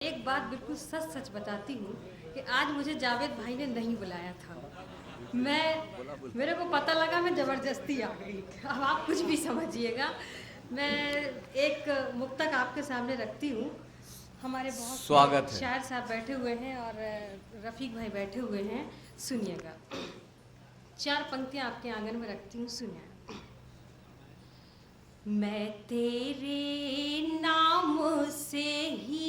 एक बात बिल्कुल सच सच बताती हूँ कि आज मुझे जावेद भाई ने नहीं बुलाया था। मेरे को पता लगा मैं ज़बरदस्ती आ गई। अब आप कुछ भी समझिएगा। मैं एक मुक्तक आपके सामने रखती हूँ। हमारे बहुत स्वागत है। शायर साहब बैठे हुए हैं और रफ़ीक भाई बैठे हुए हैं, सुनिएगा। 4 पंक्तियाँ आपके आंगन में रखती हूँ, सुनिए। मैं तेरे नाम से ही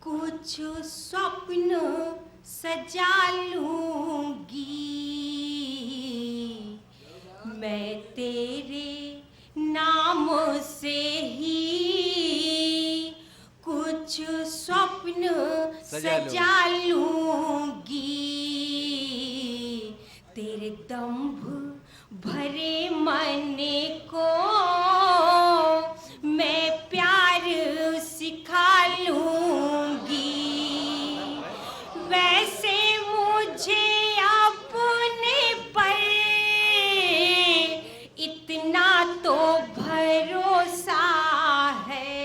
कुछ स्वप्न सजा लूंगी। मैं तेरे नाम से ही कुछ स्वप्न सजा लूंगी। तेरे दंभ भरे मन को मैं प्यार सिखा लूंगी। वैसे मुझे अपने पर इतना तो भरोसा है।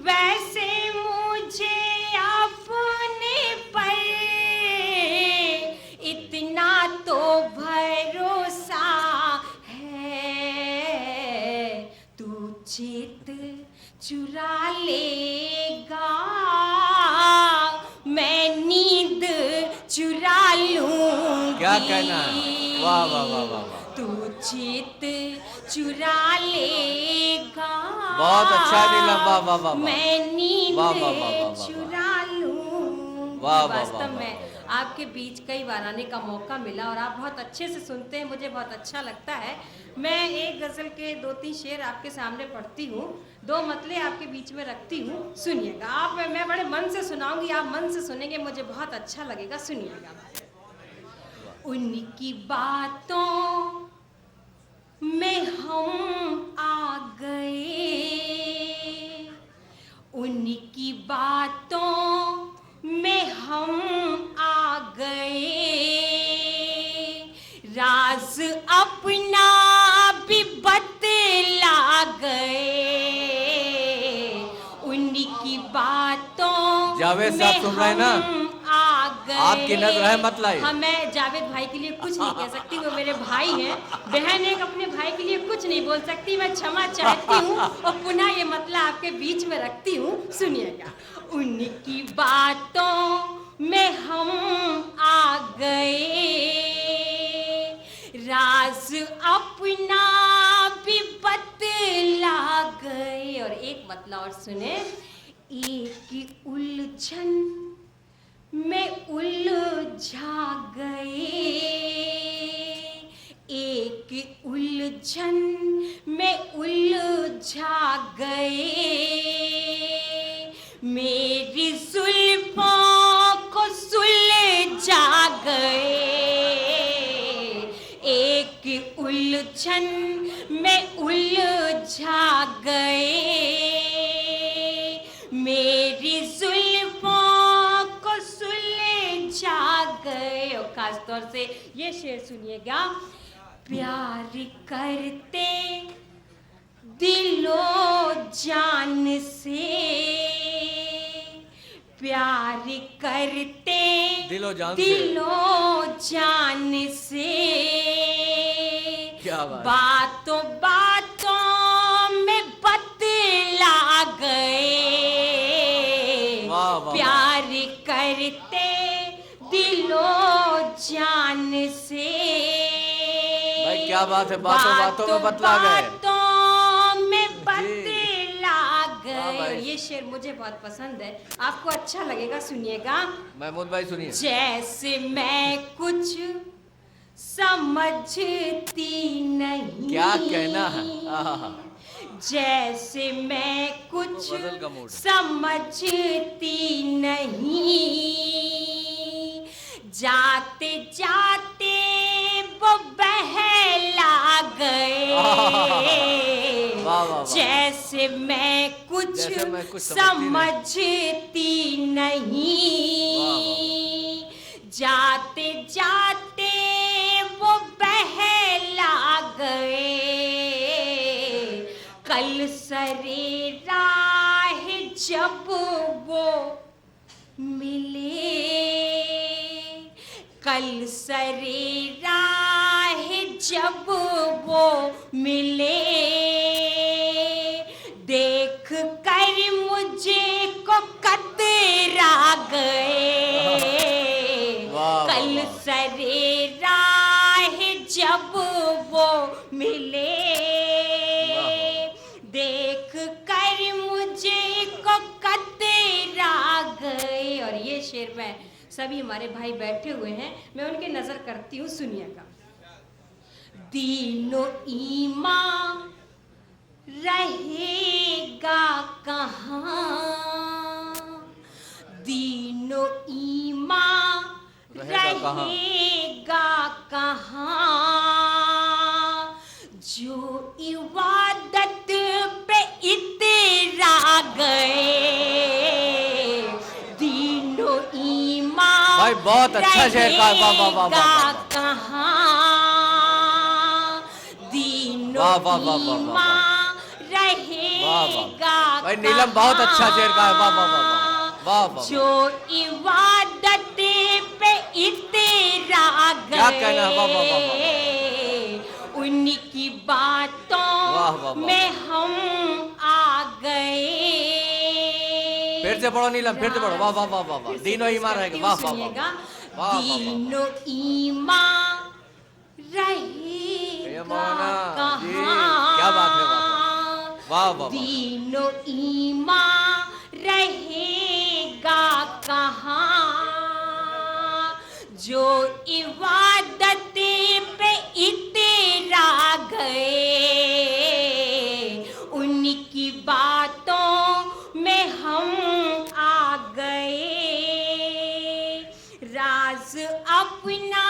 वैसे मुझे अपने पर इतना तो भरोसा है। तू चित चुरा लेगा, मैं नींद चुरा लूंगी। क्या कहना है? वाह वाह वाह वाह वाह। तू चित चुरा लेगा, बहुत अच्छा नीलम, वाह वाह वाह। मैं नींद वाह वाह वाह वाह वाह। चुरा लूंगी। वाह वाह वाह वास्तव वाह में आपके बीच कई बार आने का मौका मिला और आप बहुत अच्छे से सुनते हैं, मुझे बहुत अच्छा लगता है। मैं एक गज़ल के 2-3 शेर आपके सामने पढ़ती हूँ, 2 मतले आपके बीच में रखती हूँ, सुनिएगा। आप मैं बड़े मन से सुनाऊंगी, आप मन से सुनेंगे, मुझे बहुत अच्छा लगेगा, सुनिएगा। उनकी बातों में हम आ गए, उनकी बातों में हम आ गए। राज अपना भी बतला गए। उनकी बातों जावेद साहब में सुन रहे हैं ना? हम आ गए। आपकी नजर है मत लाइए। हाँ, मैं जावेद भाई के लिए कुछ नहीं कह सकती, वो मेरे भाई हैं। बहन एक अपने भाई के लिए कुछ नहीं बोल सकती। मैं क्षमा चाहती हूँ और पुनः ये मतला आपके बीच में रखती हूँ, सुनिएगा। उनकी बातों में हम आ गए, राज अपना भी बतला गए। और एक मतला और सुने। एक उलझन में उलझा गए, एक उलझन में उलझा गए। मेरी जुल्फों को सुलझा गए। एक उलझन में उलझा गए। मेरी जुल्फों को सुलझा गए। और खास तौर से ये शेर सुनिएगा। प्यार करते दिलो जान से, प्यार करते दिलो जान से। क्या बात। बातों बातों में बतला गए। वाह वाह। प्यार करते दिलो जान से। भाई क्या बात है, बातों बातों में बतला गए। बातों में बतला गए। भाई। ये शेर मुझे बहुत पसंद है, आपको अच्छा लगेगा, सुनिएगा। महमूद भाई सुनिए। जैसे मैं कुछ समझती नहीं। क्या कहना है? आहा। जैसे मैं कुछ गजल का मूड। समझती नहीं। जाते जाते वो बहला गए। वाह वाह वाह। जैसे मैं कुछ समझती नहीं। जाते जाते वो बहला गए। कल सरे राह जब वो मिले, कल सरे राह जब वो मिले, देख कर मुझे को कतरा गए, कल सरे राह जब वो मिले, देख कर मुझे को कतरा गए। और ये शेर में सभी हमारे भाई बैठे हुए हैं, मैं उनके नजर करती हूँ, सुनिएगा। दीनो ईमान रहेगा कहाँ, दीनो ईमान रहेगा कहाँ, जो इबादत पे इतरा गए, दीनो ईमान भाई बहुत अच्छा शेर का, वाह वाह वाह वाह, कहाँ, दीनो वाह वाह वाह वाह ईमान रहेगा भाई नीलम बहुत अच्छा शेर का है, वाह वाह वाह वाह वाह, जो इबादत पे इतरा गए, क्या कहना है, वाह वाह वाह वाह, उनकी बातों में हम आ गए। फिर से पढ़ो नीलम, फिर से पढ़ो, वाह वाह वाह वाह, दीनो ईमान रहेगा, वाह वाह वाह, दीनो ईमान रहेगा कहाँ, क्या बात है, वाह वाह, दीनो ईमान रहेगा कहाँ, जो इबादत पे इतरा गए, उनकी बातों में हम आ गए, राज अपना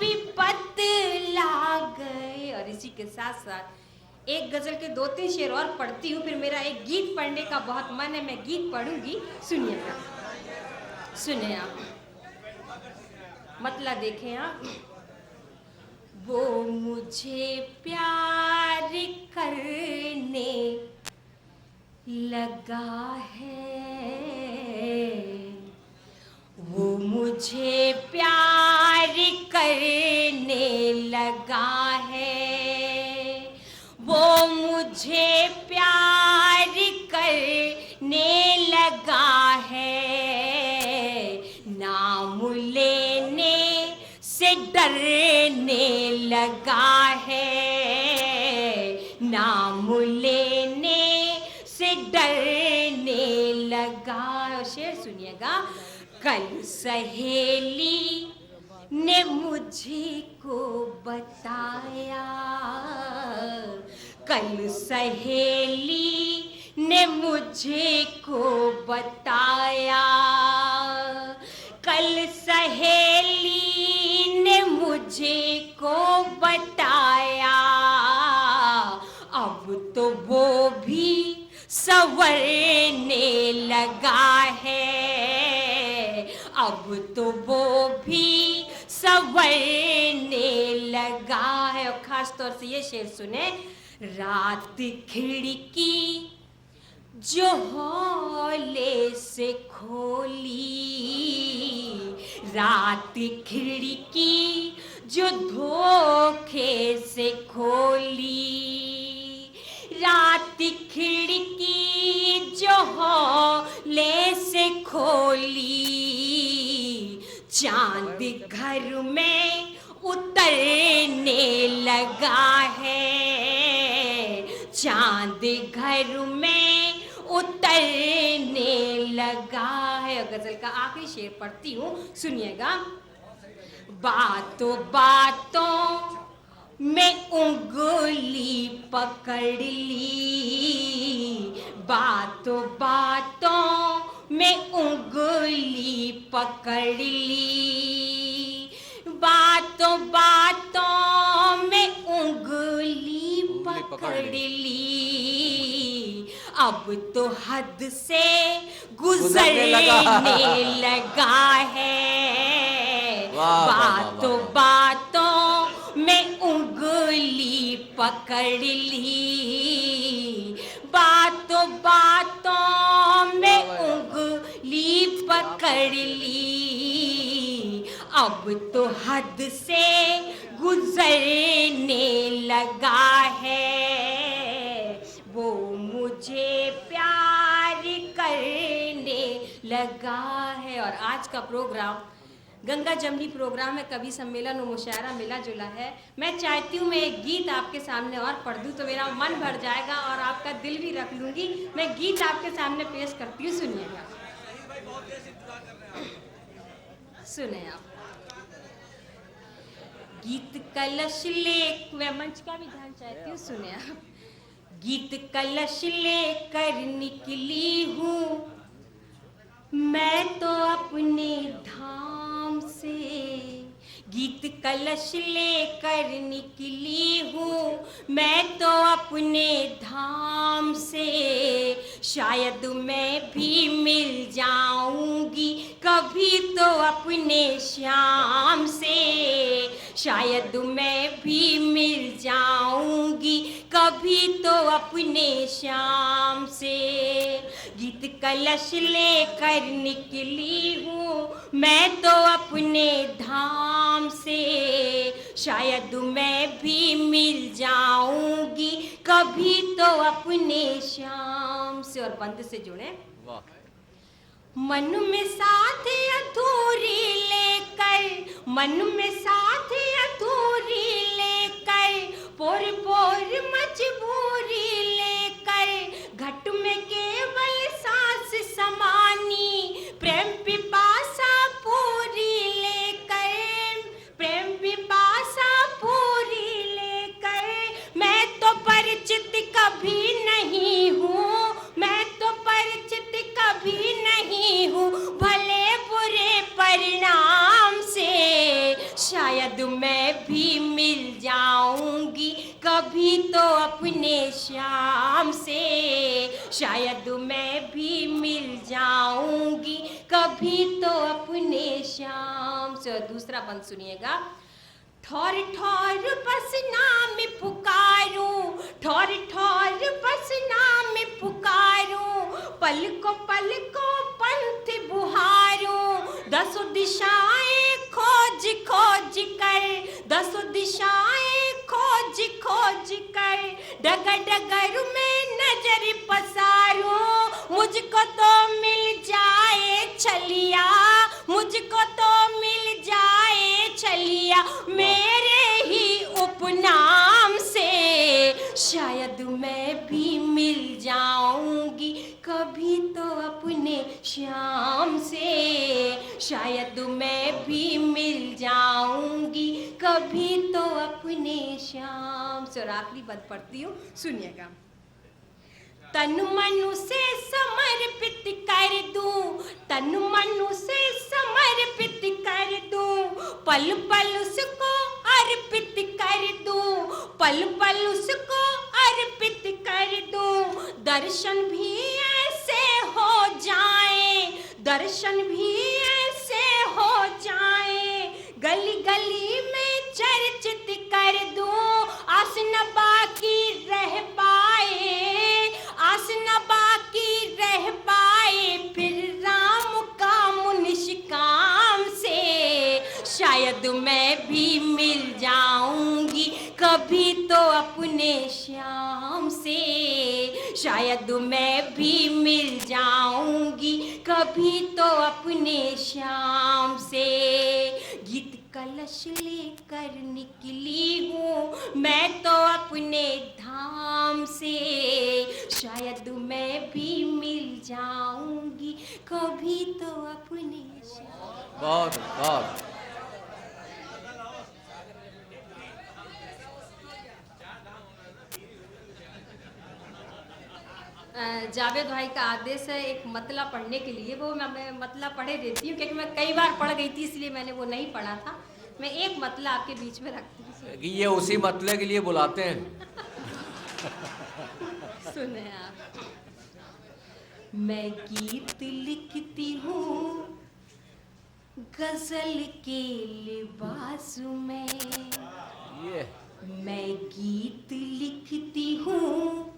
भी बतला गए। और इसी के साथ साथ एक गजल के 2-3 शेर और पढ़ती हूँ, फिर मेरा एक गीत पढ़ने का बहुत मन है, मैं गीत पढ़ूंगी, सुनिएगा, सुनिए आप, मतलब देखें आप। वो मुझे प्यार करने लगा है, वो मुझे प्यार करने लगा है, वो मुझे प्यार करने लगा है, नाम लेने से डरने लगा है, नाम लेने से डरने लगा। और शेर सुनिएगा। कल सहेली ने मुझे को बताया, कल सहेली ने मुझे को बताया, कल सहेली ने मुझे को बताया, अब तो वो भी संवरने लगा है, अब तो वो भी संवरने लगा है। और खास तौर से ये शेर सुने। रात खिड़की जो हौले से खोली, रात खिड़की जो धोखे से खोली, रात खिड़की जो हौले से खोली, चांद घर में उतरने लगा है, चांद घर में उतरने लगा है। गजल का आखिरी शेर पढ़ती हूँ, सुनिएगा। बातों बातों में उंगली पकड़ ली, बातों बातों में उंगली पकड़ ली, बातों बातों में उंगली पकड़ ली, अब तो हद से गुजरने लगा है, बातों बातों में उंगली पकड़ ली, बातों बातों में उंगली पकड़ ली, अब तो हद से गुजरने लगा है, वो मुझे प्यार करने लगा है। और आज का प्रोग्राम गंगा जमनी प्रोग्राम है, कवि सम्मेलन और मुशायरा मिला जुला है। मैं चाहती हूँ मैं एक गीत आपके सामने और पढ़ दूँ तो मेरा मन भर जाएगा और आपका दिल भी रख लूँगी। मैं गीत आपके सामने पेश करती हूँ, सुनिएगा। सुने आप। गीत कलश ले, मैं मंच का भी ध्यान चाहती हूँ, सुने आप। गीत कलश लेकर निकली हूँ मैं तो अपने धाम से, गीत कलश लेकर निकली हूँ मैं तो अपने धाम से, शायद मैं भी मिल जाऊंगी कभी तो अपने श्याम से, शायद मैं भी मिल जाऊंगी कभी तो अपने श्याम से। गीत कलश लेकर निकली हूँ मैं तो अपने धाम से, शायद मैं भी मिल जाऊंगी कभी तो अपने श्याम से। और बंद से जुड़े। मन में साथ अधूरी लेकर, मन में साथ अधूरी लेकर, पोर पोर मजबूरी लेकर, घट में केवल सांस समानी, प्रेम पिपासा पूरी लेकर, प्रेम पिपासा पूरी लेकर, मैं तो परिचित कभी नहीं हूँ, मैं तो परिचित कभी नहीं हूँ भले बुरे परिणाम से, शायद मैं भी मिल जाऊंगी कभी तो अपने श्याम से, शायद मैं भी मिल जाऊंगी कभी तो अपने श्याम से। और दूसरा बंद सुनिएगा। ठौर ठौर बस नाम पुकारूं, ठौर ठौर बस नाम पुकारूं, पल को पंथ बुहारूं, दसों दिशाएं खोज खोज कर, दसों दिशाएं खोज खोज कर, डगर डगर में नजर पसारूं, मुझको तो मिल जाए छलिया, मुझको तो मिल जाए छलिया मेरे ही उपनाम से, शायद मैं भी मिल जाऊंगी कभी तो अपने श्याम से, शायद मैं भी मिल जाऊंगी कभी तो अपने श्याम से। और आखिरी पद पढ़ती हूँ, सुनिएगा। तन मनु से समर्पित कर दूं, तन मनु से समर्पित कर दूं, पल पल उसको अर्पित कर दूं, पल पल उसको अर्पित कर दूं, दर्शन भी ऐसे हो जाए, दर्शन भी ऐसे हो जाए, गली गली में चर्चित कर दूं, आस न बाकी रह पाए, आस न बाकी रह पाए फिर राम काम निष्काम से, शायद मैं भी मिल जाऊंगी कभी तो अपने श्याम से, शायद मैं भी मिल जाऊंगी कभी तो अपने श्याम से। गीत कलश लेकर निकली हूँ मैं तो अपने धाम से, शायद मैं भी मिल जाऊंगी कभी तो अपने श्याम। बहुत बहुत जावेद भाई का आदेश है एक मतला पढ़ने के लिए, वो मैं मतला पढ़े देती हूँ क्योंकि मैं कई बार पढ़ गई थी इसलिए मैंने वो नहीं पढ़ा था। मैं एक मतला आपके बीच में रखती हूँ, ये उसी मतले के लिए बुलाते हैं। सुने आप। मैं गीत लिखती हूँ गजल के लिबास में, ये मैं गीत लिखती हूँ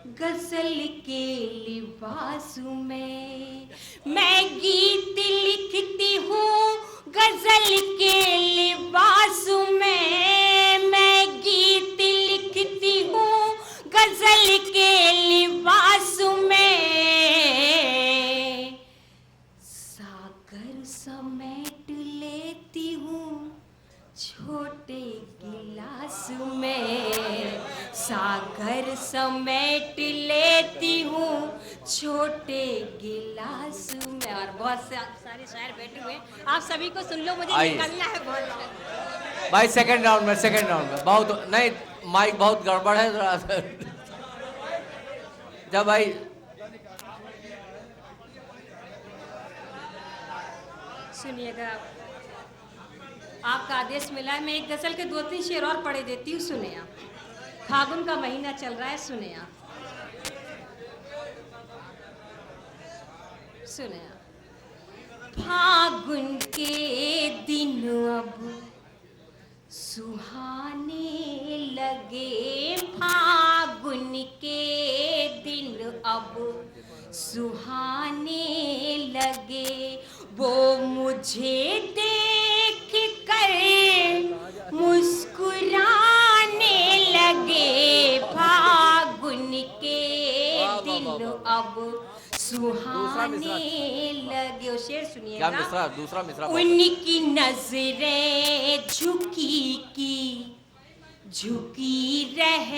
गजल के लिबास में मैं गीत लिखती हूँ, गजल के लिबास में मैं गीत लिखती हूँ, गजल के लिबास में सागर समेट लेती हूँ छोटे गिलास में, सागर समेट लेती हूँ छोटे गिलास में। और बहुत सारे शायर बैठे हुए हैं, आप सभी को सुन लो, मुझे आइए। निकलना है बहुत। भाई सेकंड राउंड में बहुत नहीं, माइक बहुत गड़बड़ है थोड़ा सा। जब भाई सुनिएगा, आपका आदेश मिला है, मैं एक गजल के 2-3 शेर और पढ़े देती हूँ, सुने आप। फागुन का महीना चल रहा है, सुने आप, सुने आप। फागुन के दिन अब सुहाने लगे, फागुन के दिन अब सुहाने लगे, वो मुझे देख कर मुस्कुराने लगे, फागुन के दिन अब सुहाने लगे। और शेर क्या सुनिएगा, मिसरा, दूसरा मिसरा उनकी नजरें झुकी की झुकी रह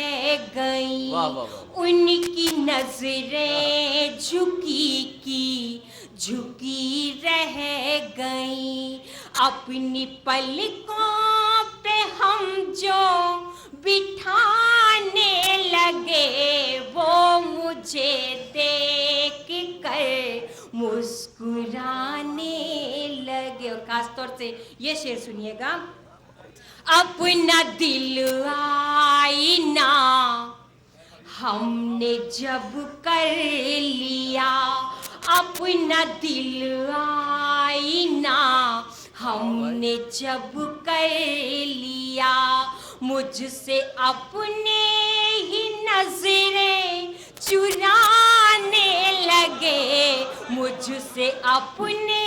गई, वाह, वाह, वाह। उनकी नजरें झुकी की झुकी रह गई, अपनी पलकों पे हम जो बिठाने लगे, वो मुझे देख कर मुस्कुराने लगे। और खास तौर से ये शेर सुनिएगा, अपना दिल आईना हमने जब कर लिया, अपना दिल आईना हमने जब कर लिया, मुझसे अपने ही नजरें चुराने लगे, मुझसे अपने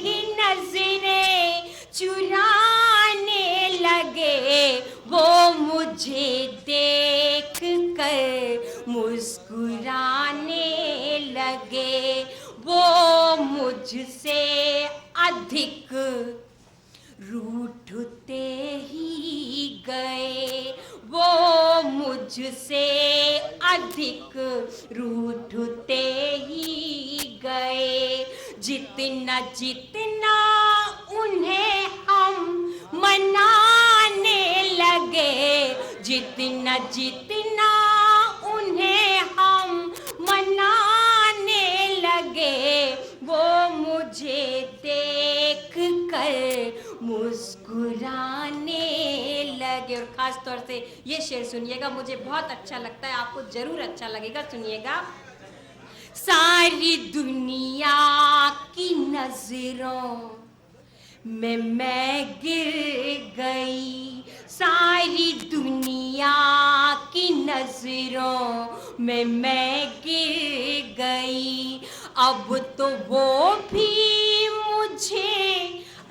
ही नजरें चुराने लगे, वो मुझे देख कर मुस्कुराने लगे, वो मुझसे अधिक रूठते ही गए, वो मुझसे अधिक रूठते ही गए, जितना जितना उन्हें हम मनाने लगे, जितना जितना उन्हें हम मनाने लगे, वो मुझे देख कर मुस्कुराने लगे। और खास तौर से ये शेर सुनिएगा, मुझे बहुत अच्छा लगता है, आपको जरूर अच्छा लगेगा, सुनिएगा। सारी दुनिया की नजरों में मैं गिर गई, सारी दुनिया की नजरों में मैं गिर गई, अब तो वो भी मुझे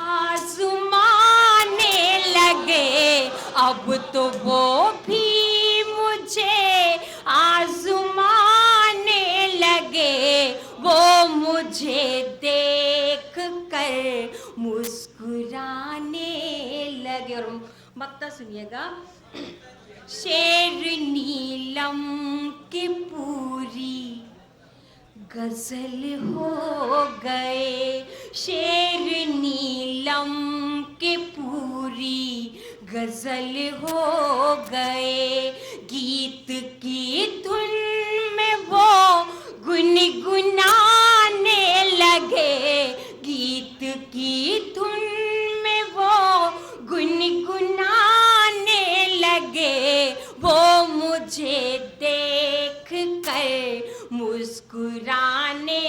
आज़माने लगे, अब तो वो भी मुझे आज़माने लगे, वो मुझे देख कर मुस्कुराने लगे। और मक्ता सुनिएगा, शेर नीलम की पूरी गजल हो गए, शेर नीलम के पूरी गजल हो गए, गीत की धुन में वो गुनगुनाने लगे, गीत की धुन में वो गुनगुनाने लगे, वो मुझे देख कर मुस्कुराने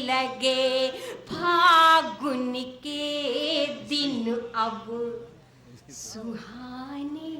लगे, फागुन के दिन अब सुहाने